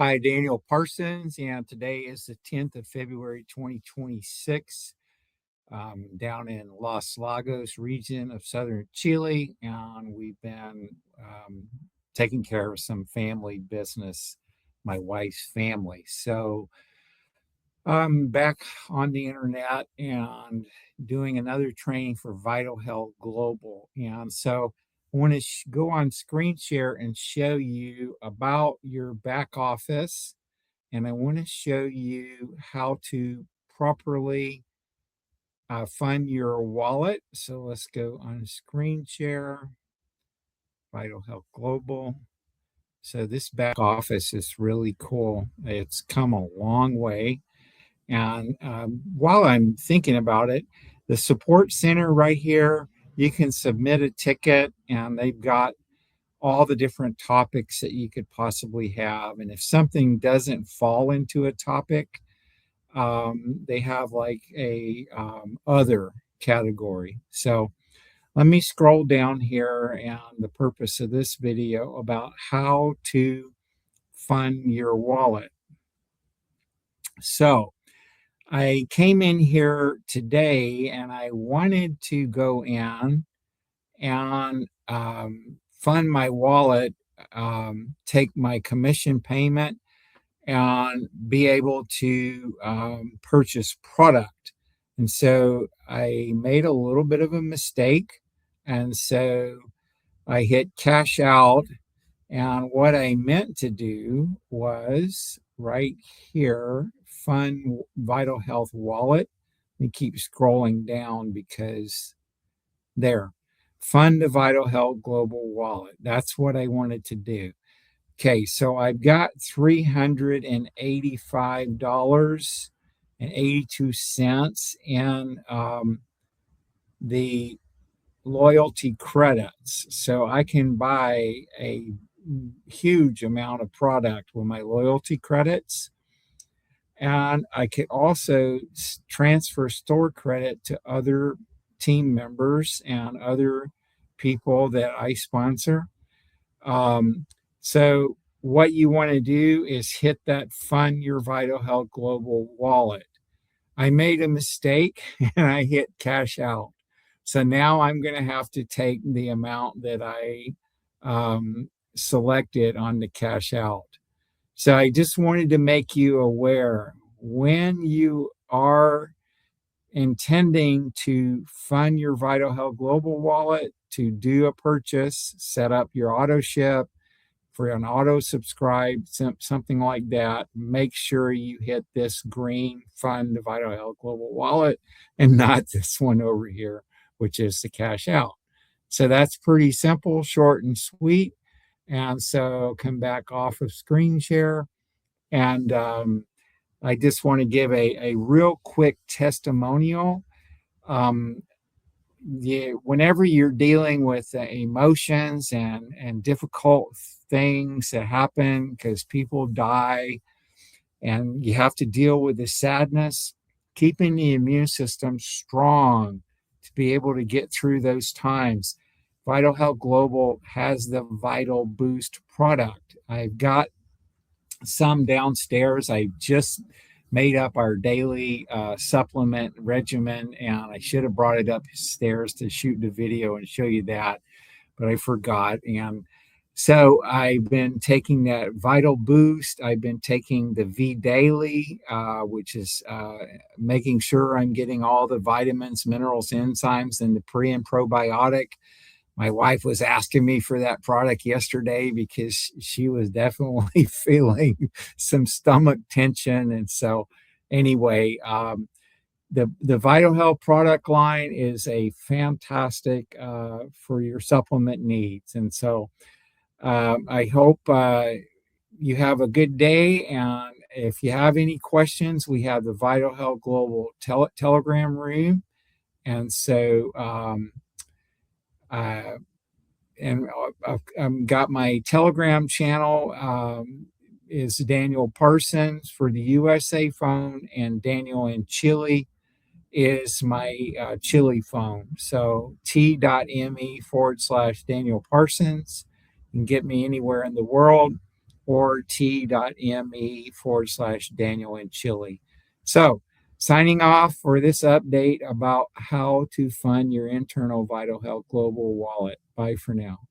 Hi, Daniel Parsons, and today is the 10th of February, 2026, down in Los Lagos region of southern Chile, and we've been taking care of some family business, my wife's family. So I'm back on the internet and doing another training for Vital Health Global. And so I want to go on screen share and show you about your back office. And I want to show you how to properly fund your wallet. So let's go on screen share, Vital Health Global. So this back office is really cool. It's come a long way. And while I'm thinking about it, the support center right here, you can submit a ticket and they've got all the different topics that you could possibly have. And if something doesn't fall into a topic, they have like a other category. So let me scroll down here, and the purpose of this video about how to fund your wallet. So I came in here today and I wanted to go in and fund my wallet, take my commission payment, and be able to purchase product. And so I made a little bit of a mistake. And so I hit cash out. And what I meant to do was right here, fund Vital Health Wallet. Let me keep scrolling down because there, fund the Vital Health Global Wallet. That's what I wanted to do. Okay, so I've got $385.82 in the loyalty credits. So I can buy a huge amount of product with my loyalty credits. And I could also transfer store credit to other team members and other people that I sponsor. So what you want to do is hit that Fund Your Vital Health Global Wallet. I made a mistake and I hit cash out. So now I'm going to have to take the amount that I selected on the cash out. So I just wanted to make you aware when you are intending to fund your Vital Health Global Wallet to do a purchase, set up your auto ship for an auto subscribe, something like that, make sure you hit this green Fund the Vital Health Global Wallet and not this one over here, which is the cash out. So that's pretty simple, short and sweet. And so come back off of screen share. And I just want to give a real quick testimonial. Whenever you're dealing with emotions and difficult things that happen because people die and you have to deal with the sadness, keeping the immune system strong to be able to get through those times. Vital Health Global has the Vital Boost product. I've got some downstairs. I just made up our daily supplement regimen, and I should have brought it upstairs to shoot the video and show you that, but I forgot. And so I've been taking that Vital Boost. I've been taking the V Daily, which is making sure I'm getting all the vitamins, minerals, enzymes, and the pre and probiotic. My wife was asking me for that product yesterday because she was definitely feeling some stomach tension. And so anyway, the Vital Health product line is a fantastic for your supplement needs. And so I hope you have a good day. And if you have any questions, we have the Vital Health Global Telegram room. And so I've got my Telegram channel is Daniel Parsons for the USA phone, and Daniel in Chile is my Chile phone. So t.me/Daniel Parsons. You can get me anywhere in the world. or t.me/Daniel in Chile. So, signing off for this update about how to fund your internal Vital Health Global Wallet. Bye for now.